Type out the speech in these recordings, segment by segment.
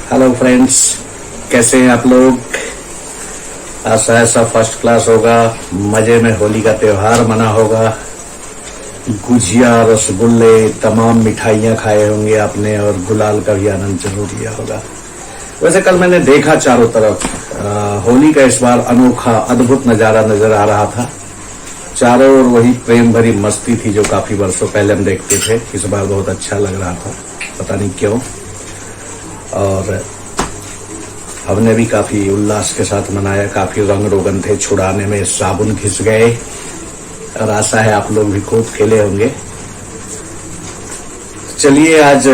Hello friends, कैसे हैं आप लोग। आशा है सब फर्स्ट क्लास होगा, मजे में होली का त्योहार मना होगा, गुजिया रसगुल्ले तमाम मिठाइयाँ खाए होंगे आपने और गुलाल का भी आनंद जरूर लिया होगा। वैसे कल मैंने देखा चारों तरफ होली का इस बार अनोखा अद्भुत नजारा नजर आ रहा था। चारों ओर वही प्रेम भरी मस्ती थी जो काफी वर्षों पहले हम देखते थे। इस बार बहुत अच्छा लग रहा था, पता नहीं क्यों। और हमने भी काफी उल्लास के साथ मनाया, काफी रंग रोगन थे, छुड़ाने में साबुन घिस गए और आशा है आप लोग भी खूब खेले होंगे। चलिए, आज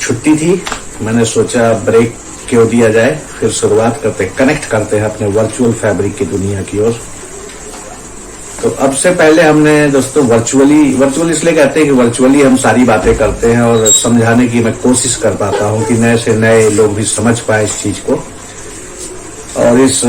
छुट्टी थी, मैंने सोचा ब्रेक क्यों दिया जाए, फिर शुरुआत कनेक्ट करते हैं अपने वर्चुअल फैब्रिक की दुनिया की ओर। तो अब से पहले हमने दोस्तों वर्चुअली इसलिए कहते हैं कि वर्चुअली हम सारी बातें करते हैं और समझाने की मैं कोशिश कर पाता हूं कि नए से नए लोग भी समझ पाए इस चीज को। और इस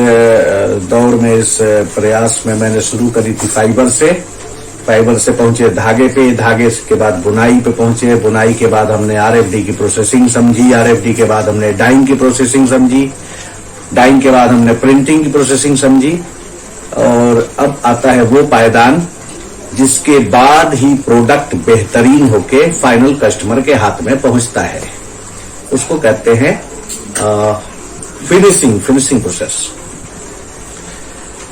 दौर में, इस प्रयास में मैंने शुरू करी थी फाइबर से पहुंचे धागे पे, धागे के बाद बुनाई पे पहुंचे, बुनाई के बाद हमने आरएफडी की प्रोसेसिंग समझी, आरएफडी के बाद हमने डाइंग की प्रोसेसिंग समझी, डाइंग के बाद हमने प्रिंटिंग की प्रोसेसिंग समझी। और अब आता है वो पायदान जिसके बाद ही प्रोडक्ट बेहतरीन होके फाइनल कस्टमर के हाथ में पहुंचता है। उसको कहते हैं फिनिशिंग प्रोसेस।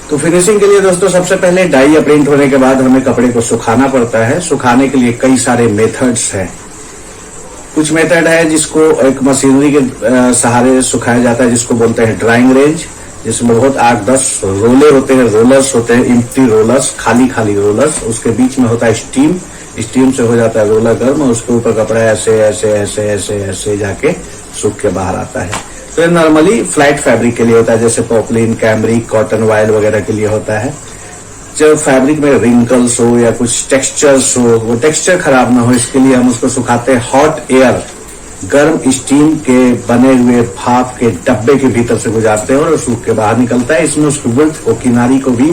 तो फिनिशिंग के लिए दोस्तों सबसे पहले डाई या प्रिंट होने के बाद हमें कपड़े को सुखाना पड़ता है। सुखाने के लिए कई सारे मेथड्स हैं। कुछ मेथड है जिसको एक मशीनरी के सहारे सुखाया जाता है, जिसको बोलते हैं ड्राइंग रेंज, जिसमें बहुत 8-10 रोलर होते हैं, रोलर्स होते हैं, एम्प्टी रोलर्स, खाली रोलर्स। उसके बीच में होता है स्टीम से हो जाता है रोलर गर्म, और उसके ऊपर कपड़ा ऐसे ऐसे ऐसे ऐसे ऐसे जाके सूख के बाहर आता है। तो ये नॉर्मली फ्लैट फैब्रिक के लिए होता है, जैसे पॉपलिन, कैमरिक, कॉटन वायल वगैरह के लिए होता है। जब फैब्रिक में रिंकल्स हो या कुछ टेक्सचर्स हो, वो टेक्सचर खराब ना हो, इसके लिए हम उसको सुखाते हैं हॉट एयर, गर्म स्टीम के बने हुए भाप के डब्बे के भीतर से गुजारते हैं और सूख के बाहर निकलता है। इसमें उसकी विड्थ को, किनारी को भी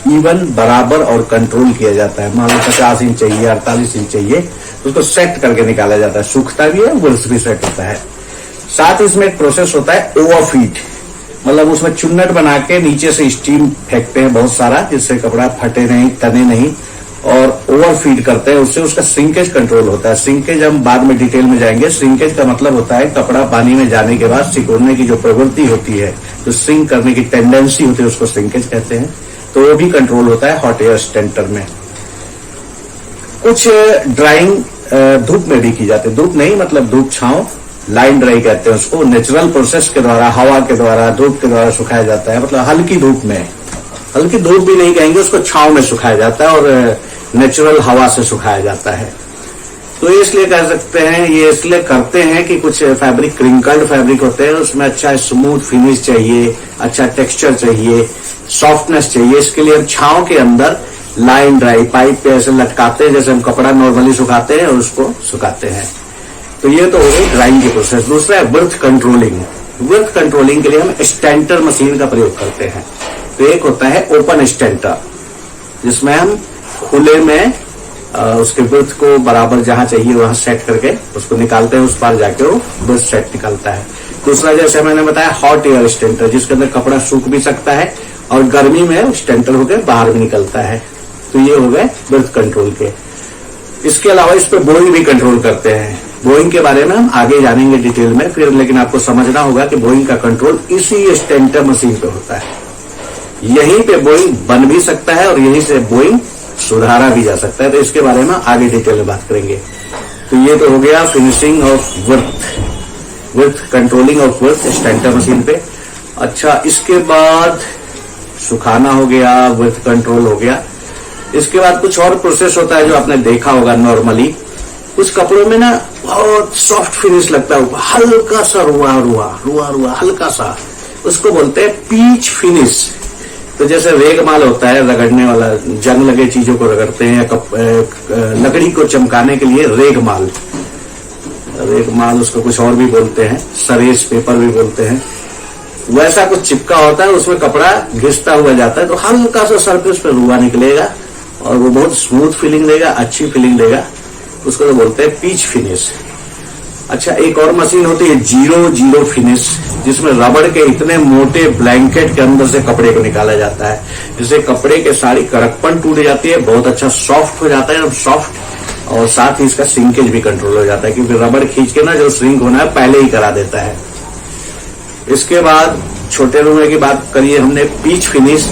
इवन, बराबर और कंट्रोल किया जाता है। मान लो 50 इंच चाहिए, 48 इंच चाहिए, तो उसको सेट करके निकाला जाता है। सूखता भी है, विड्थ भी सेट होता है। साथ ही इसमें एक प्रोसेस होता है ओवरफीड, मतलब उसमें चुन्नट बना के नीचे से स्टीम फेंकते हैं बहुत सारा, जिससे कपड़ा फटे नहीं, तने नहीं, और ओवरफीड करते हैं। उससे उसका श्रिंकेज कंट्रोल होता है। श्रिंकेज हम बाद में डिटेल में जाएंगे। श्रिंकेज का मतलब होता है कपड़ा पानी में जाने के बाद सिकुड़ने की जो प्रवृत्ति होती है, जो श्रिंक करने की टेंडेंसी होती है, उसको श्रिंकेज कहते हैं। तो वो भी कंट्रोल होता है हॉट एयर स्टेंटर में। कुछ ड्राइंग धूप में भी की जाती है, धूप नहीं मतलब धूप छांव, लाइन ड्राई कहते हैं उसको। नेचुरल प्रोसेस के द्वारा, हवा के द्वारा, धूप के द्वारा सुखाया जाता है। मतलब हल्की धूप में, हल्की धूप भी नहीं कहेंगे उसको, छांव में सुखाया जाता है और नेचुरल हवा से सुखाया जाता है। तो ये इसलिए कह सकते हैं, ये इसलिए करते हैं कि कुछ फैब्रिक क्रिंकल्ड फैब्रिक होते हैं, उसमें अच्छा स्मूथ फिनिश चाहिए, अच्छा टेक्सचर चाहिए, सॉफ्टनेस चाहिए। इसके लिए हम छांव के अंदर लाइन ड्राई पाइप पे ऐसे लटकाते हैं, जैसे हम कपड़ा नॉर्मली सुखाते हैं, और उसको सुखाते हैं। तो ये तो हो गई ड्राइंग की प्रोसेस। दूसरा है विड्थ कंट्रोलिंग। विड्थ कंट्रोलिंग के लिए हम स्टेंटर मशीन का प्रयोग करते हैं। तो एक होता है ओपन स्टेंटर, जिसमें हम खुले में उसके विड्थ को बराबर जहां चाहिए वहां सेट करके उसको निकालते हैं, उस पार जाके वो विड्थ सेट निकलता है। दूसरा जैसे मैंने बताया हॉट एयर स्टेंटर, जिसके अंदर कपड़ा सूख भी सकता है और गर्मी में स्टेंटर होकर बाहर भी निकलता है। तो ये हो गए विड्थ कंट्रोल के। इसके अलावा इस पे बोइंग भी कंट्रोल करते हैं। बोइंग के बारे में हम आगे जानेंगे डिटेल में फिर, लेकिन आपको समझना होगा कि बोइंग का कंट्रोल इसी स्टेंटर मशीन पे होता है। यहीं पे बोइंग बन भी सकता है और यहीं से बोइंग सुधारा भी जा सकता है। तो इसके बारे में आगे डिटेल में बात करेंगे। तो ये तो हो गया finishing of width controlling of width stenter machine पे। अच्छा, इसके बाद सुखाना हो गया, विड्थ कंट्रोल हो गया। इसके बाद कुछ और प्रोसेस होता है जो आपने देखा होगा नॉर्मली। कुछ कपड़ों में ना बहुत सॉफ्ट फिनिश लगता है, हल्का सा रुआ हल्का सा, उसको बोलते हैं पीच फिनिश। तो जैसे रेगमाल होता है रगड़ने वाला, जंग लगे चीजों को रगड़ते हैं, लकड़ी को चमकाने के लिए रेगमाल उसको कुछ और भी बोलते हैं, सरेस पेपर भी बोलते हैं। वैसा कुछ चिपका होता है, उसमें कपड़ा घिसता हुआ जाता है, तो हल्का सा सरफेस पे रुआ निकलेगा और वो बहुत स्मूथ फीलिंग देगा, अच्छी फीलिंग देगा। उसको तो बोलते हैं पीच फिनिश। अच्छा, एक और मशीन होती है 0-0 फिनिश, जिसमें रबड़ के इतने मोटे ब्लैंकेट के अंदर से कपड़े को निकाला जाता है, जिससे कपड़े के सारी कड़कपन टूट जाती है, बहुत अच्छा सॉफ्ट हो जाता है सॉफ्ट, और साथ ही इसका श्रिंकेज भी कंट्रोल हो जाता है, क्योंकि रबड़ खींच के ना जो श्रिंक होना है पहले ही करा देता है। इसके बाद छोटे रुए की बात करिए हमने, पीच फिनिश।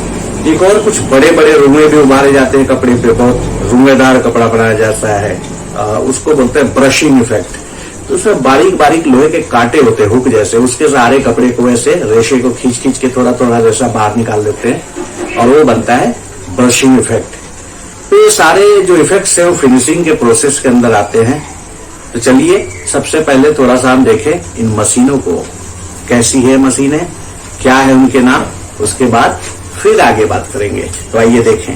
एक और कुछ बड़े बड़े रुए भी उभारे जाते हैं कपड़े पे, बहुत रुएदार कपड़ा बनाया जाता है, उसको बोलते हैं ब्रशिंग इफेक्ट। तो उसमें बारीक बारीक लोहे के कांटे होते हैं हुक जैसे, उसके सहारे कपड़े को ऐसे रेशे को खींच खींच के थोड़ा थोड़ा रेशा बाहर निकाल देते हैं, और वो बनता है ब्रशिंग इफेक्ट। तो ये सारे जो इफेक्ट्स हैं वो फिनिशिंग के प्रोसेस के अंदर आते हैं। तो चलिए सबसे पहले थोड़ा सा हम देखें इन मशीनों को, कैसी है मशीनें, क्या है उनके नाम, उसके बाद फिर आगे बात करेंगे। तो आइए देखें।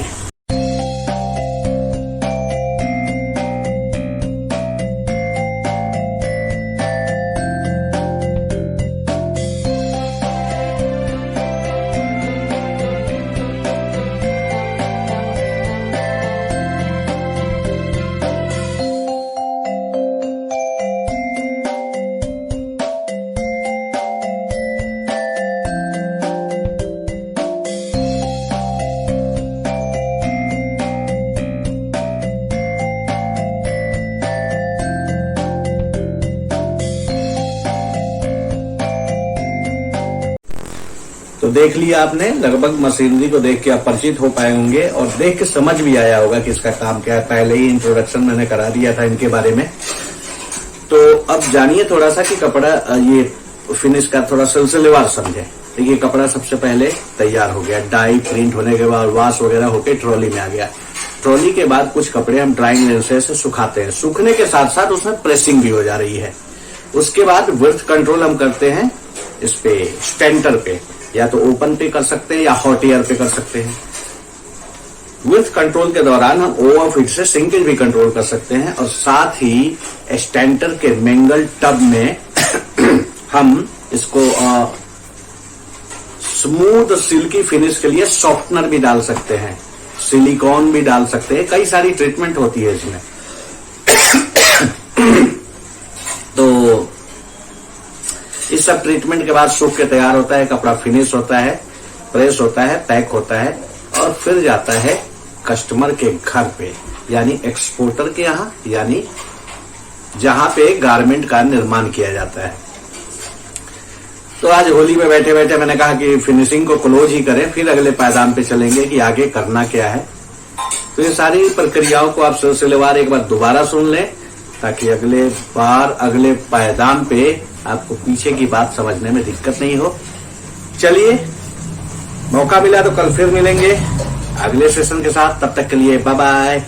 तो देख लिया आपने, लगभग मशीनरी को देख के आप परिचित हो पाए होंगे और देख के समझ भी आया होगा कि इसका काम क्या है। पहले ही इंट्रोडक्शन मैंने करा दिया था इनके बारे में। तो अब जानिए थोड़ा सा कि कपड़ा ये फिनिश का थोड़ा सिलसिलेवार समझे। देखिए कपड़ा सबसे पहले तैयार हो गया, डाई प्रिंट होने के बाद वॉश वगैरह होके ट्रॉली में आ गया। ट्रॉली के बाद कुछ कपड़े हम ड्राइंग लेंस से सुखाते हैं, सूखने के साथ साथ उसमें प्रेसिंग भी हो जा रही है। उसके बाद विड्थ कंट्रोल हम करते हैं इस पे स्टेंटर पे, या तो ओपन पे कर सकते हैं या हॉट एयर पे कर सकते हैं। विड्थ कंट्रोल के दौरान हम ओवर फिट से श्रिंकेज भी कंट्रोल कर सकते हैं, और साथ ही स्टेंटर के मैंगल टब में हम इसको स्मूथ सिल्की फिनिश के लिए सॉफ्टनर भी डाल सकते हैं, सिलिकॉन भी डाल सकते हैं, कई सारी ट्रीटमेंट होती है इसमें। तो इस सब ट्रीटमेंट के बाद सूख के तैयार होता है, कपड़ा फिनिश होता है, प्रेस होता है, पैक होता है, और फिर जाता है कस्टमर के घर पे, यानी एक्सपोर्टर के यहाँ, यानी जहां पे गारमेंट का निर्माण किया जाता है। तो आज होली में बैठे बैठे मैंने कहा कि फिनिशिंग को क्लोज ही करें, फिर अगले पायदान पे चलेंगे कि आगे करना क्या है। तो ये सारी प्रक्रियाओं को आप सिलसिलेवार एक बार दोबारा सुन लें, ताकि अगले बार अगले पायदान पे आपको पीछे की बात समझने में दिक्कत नहीं हो। चलिए, मौका मिला तो कल फिर मिलेंगे अगले सेशन के साथ। तब तक के लिए बाय बाय।